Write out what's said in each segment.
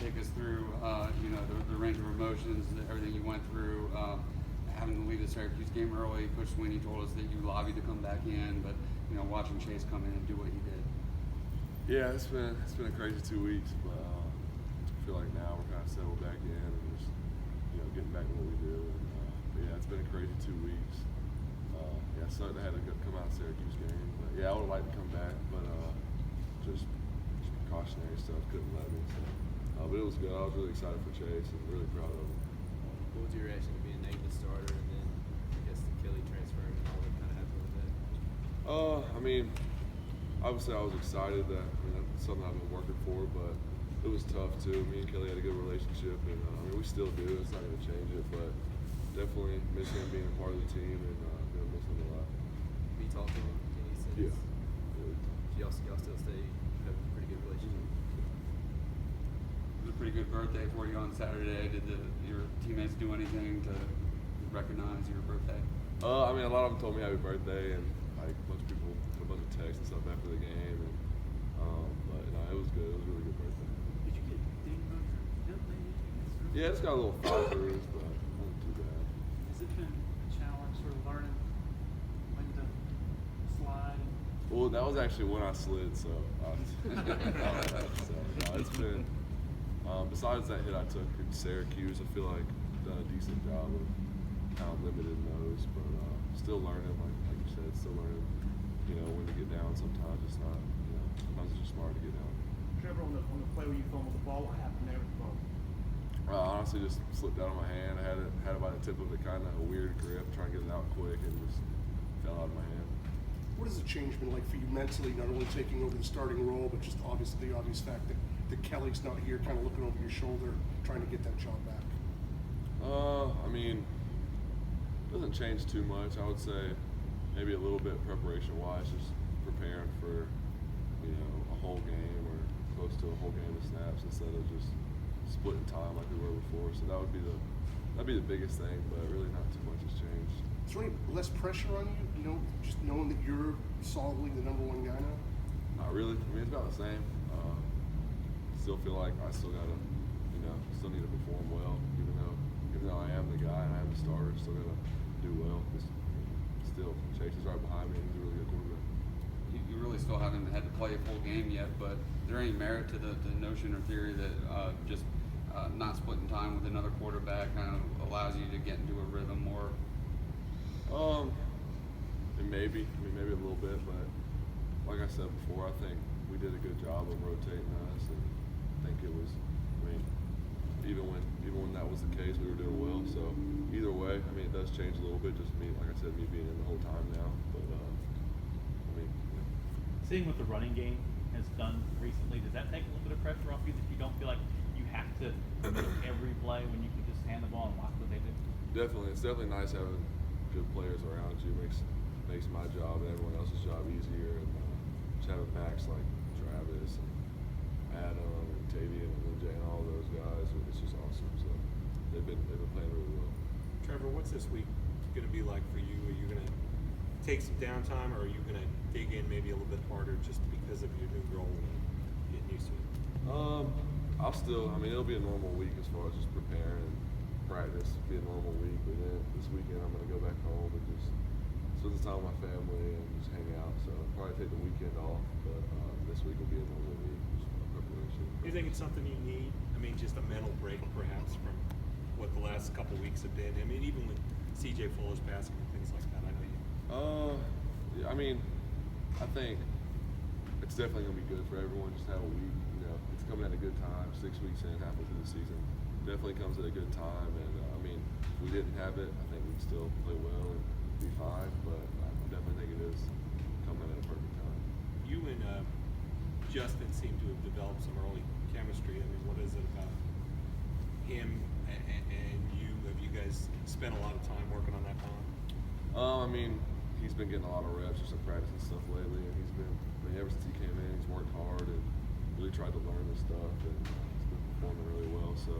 take us through, the range of emotions, everything you went through, having to leave the Syracuse game early. Coach Sweeney told us that you lobbied to come back in, but watching Chase come in and do what he did. Yeah, it's been a crazy 2 weeks, but I feel like now we're kind of settled back in and just getting back to what we do. And, but yeah, it's been a crazy 2 weeks. Yeah, so I had to come out of the Syracuse game, but yeah, I would have liked to come back, but just precautionary stuff couldn't let me. So, but it was good. I was really excited for Chase and really proud of him. What was your reaction to being named the starter and then I guess the Kelly transfer and all that kind of happened with that? Obviously I was excited that's something I've been working for, but it was tough too. Me and Kelly had a good relationship, and we still do. It's not going to change it, but definitely miss him being a part of the team and miss him a lot. Have you talked to him any since? Yeah. Y'all still stay have a pretty good relationship? It was a pretty good birthday for you on Saturday. Did your teammates do anything to recognize your birthday? A lot of them told me happy birthday, and like a bunch of people, a bunch of texts and stuff after the game, and but no, it was good. It was a really good birthday. Did you get dinged on your hip maybe? Yeah, it's got a little fall bruise, but not too bad. Has it been a challenge sort of learning when to slide? Well, that was actually when I slid, so it's been. Besides that hit I took in Syracuse, I feel like I've done a decent job of kind of limiting those, but still learning, like you said, still learning. When to get down. Sometimes it's not. Sometimes it's just smart to get down. Trevor, on the play where you fumbled the ball, what happened there with the ball? Honestly, just slipped out of my hand. I had it by the tip of it, kind of a weird grip, trying to get it out quick, and just fell out of my hand. What has the change been like for you mentally, not only taking over the starting role, but just the obvious fact that Kelly's not here, kind of looking over your shoulder, trying to get that job back? It doesn't change too much. I would say maybe a little bit preparation-wise, just preparing for a whole game or close to a whole game of snaps instead of just splitting time like we were before. So that'd be the biggest thing, but really not too much has changed. Is there any less pressure on you? Just knowing that you're solidly the number one guy now? Not really. It's about the same. Still feel like I still gotta, still need to perform well, even though I am the guy and I am the starter. Still gotta do well. Still, Chase is right behind me, and he's a really good quarterback. You really still haven't had to play a full game yet, but is there any merit to the notion or theory that just not splitting time with another quarterback kind of allows you to get into a rhythm more? Maybe a little bit, but like I said before, I think we did a good job of rotating us, and I think it was. Even when that was the case, we were doing well. So either way, it does change a little bit. Just me, like I said, me being in the whole time now. But Seeing what the running game has done recently, does that take a little bit of pressure off you that you don't feel like you have to every play when you can just hand the ball and watch what they do? Definitely, it's definitely nice having good players around you. Makes my job and everyone else's job easier. And just having backs like Travis and Adam and Tavian and Lindsay and all those guys, it's just awesome. So they've been playing really well. Trevor, what's this week going to be like for you? Are you going to take some downtime, or are you going to dig in maybe a little bit harder just because of your new role and getting used to it? It'll be a normal week as far as just preparing and practice. Be a normal week, but then this weekend I'm going to go back home and just spend the time with my family and just hang out. So I'll probably take the weekend off, but this week will be a normal week. Just preparation. Do you think it's something you need? Just a mental break perhaps from what the last couple of weeks have been? Even with CJ Fuller's passing and things like that, I know you. I think it's definitely going to be good for everyone just to have a week. It's coming at a good time. 6 weeks in, halfway through the season, definitely comes at a good time. And if we didn't have it, I think we'd still play well and be fine. But I definitely think it is coming at a perfect time. You and Justin seem to have developed some early chemistry. What is it about him and you? Have you guys spent a lot of time working on that bond? He's been getting a lot of reps just in practice and stuff lately, and he's been. Ever since he came in, he's worked hard and really tried to learn this stuff, and he's been performing really well. So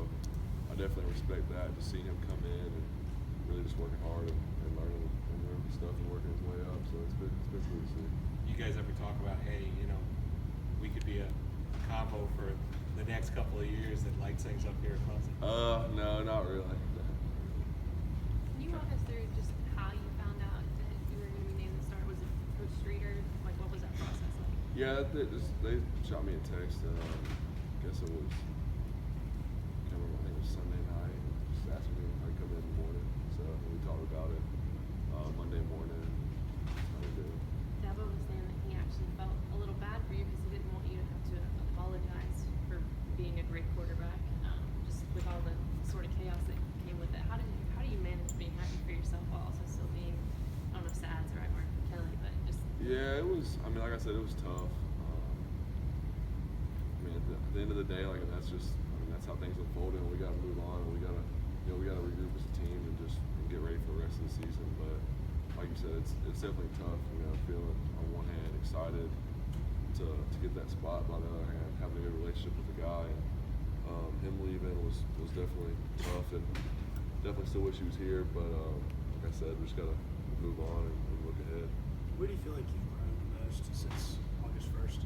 I definitely respect that. Just seeing him come in and really just working hard and learning stuff and working his way up. So it's been cool to see. You guys ever talk about, hey, we could be a combo for the next couple of years that lights things up here at Clemson? No, not really. Can you walk us through just how you found out that you were going to be named the starter? Was it Coach Streeter? Like, what was that process like? Yeah, they shot me a text. I guess it was, I can't remember, I think it was Sunday night. Just asking me if I could come in the morning. So we talked about it Monday morning. How we did. Dabo was saying that he actually felt a little bad for you because he didn't want you to have to apologize for being a great quarterback, just with all the sort of chaos that came with it. How do you manage being happy for yourself while also still being, I don't know if sad's the right word for Kelly, but just. Yeah, it was. I mean, like I said, it was tough. I mean, at the end of the day, like that's just. I mean, that's how things unfolded. And we got to move on. We got to, we got to regroup as a team and just get ready for the rest of the season. But like you said, it's definitely tough. Feeling on one hand excited to get that spot, but on the other hand, having a good relationship with the guy. And him leaving was definitely tough, and definitely still wish he was here. But like I said, we just got to move on and look ahead. Where do you feel like you've grown the most since August 1st?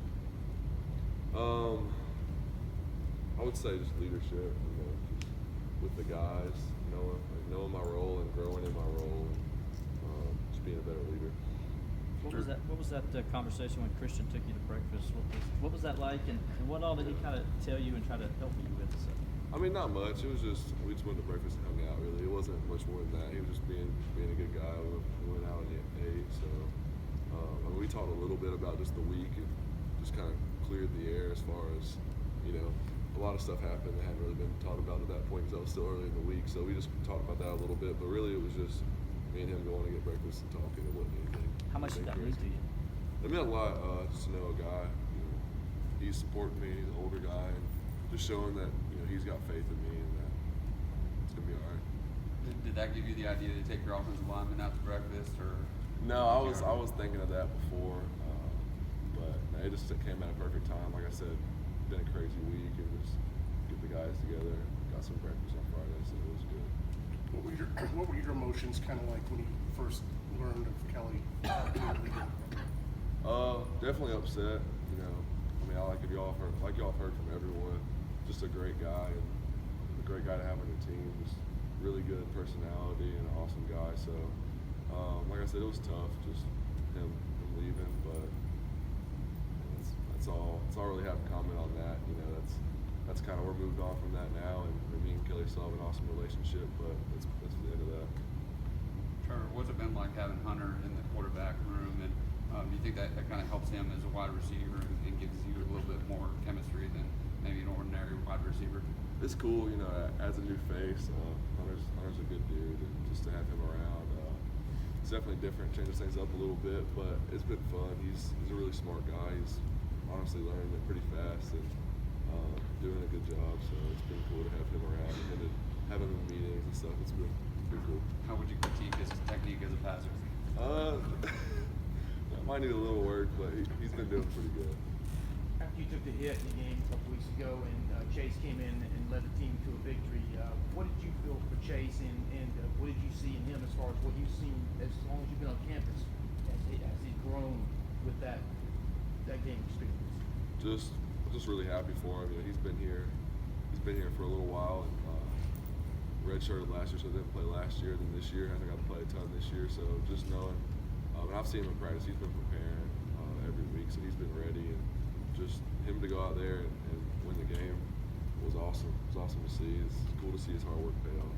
I would say just leadership, just with the guys, knowing my role and growing in my role, and just being a better leader. What was that conversation when Christian took you to breakfast? What was that like, and what all did he kind of tell you and try to help you with? So? I mean, not much. It was just we just went to breakfast and hung out. Really, it wasn't much more than that. He was just being a good guy. We went out and ate. So I mean, we talked a little bit about just the week and just kind of cleared the air as far as a lot of stuff happened that hadn't really been talked about at that point because I was still early in the week. So we just talked about that a little bit. But really, it was just me and him going to get breakfast and talking. It wasn't anything. How much did that mean to you? It meant a lot. Just to know a guy. He's supporting me. He's an older guy, and just showing that he's got faith in me and that it's gonna be all right. Did that give you the idea to take your offensive lineman out to breakfast, or? No, I was thinking of that before, but it just came at a perfect time. Like I said, it's been a crazy week, and just get the guys together. Got some breakfast on Friday, so it was good. What were your emotions kind of like when you first learned of Kelly leaving? Definitely upset. I mean, like y'all have heard from everyone. Just a great guy, and a great guy to have on your team. Just really good personality and an awesome guy. So, like I said, it was tough, just him leaving. But that's all. That's all I really have to comment on that. That's kind of we're moved on from that now, and me and Kelly still have an awesome relationship. But that's the end of that. Trevor, what's it been like having Hunter in the quarterback room, and do you think that kind of helps him as a wide receiver and gives you a little bit more chemistry than maybe an ordinary wide receiver? It's cool, as a new face. Hunter's a good dude, and just to have him around, it's definitely different. Changes things up a little bit, but it's been fun. He's a really smart guy. He's honestly learning it pretty fast and doing a good job. So it's been cool to have him around and have him in meetings and stuff. It's been pretty cool. How would you critique his technique as a passer? That might need a little work, but he's been doing pretty good. After you took the hit in the game a couple weeks ago and Chase came in and led the team to a victory, what did you feel for Chase and what did you see in him as far as what you've seen as long as you've been on campus as he's grown with that game experience? Just really happy for him. He's been here for a little while, and redshirted last year, so didn't play last year. Then this year hasn't got to play a ton this year. So just knowing, and I've seen him in practice. He's been preparing every week, so he's been ready. And just him to go out there and win the game was awesome. It was awesome to see. It's cool to see his hard work pay off.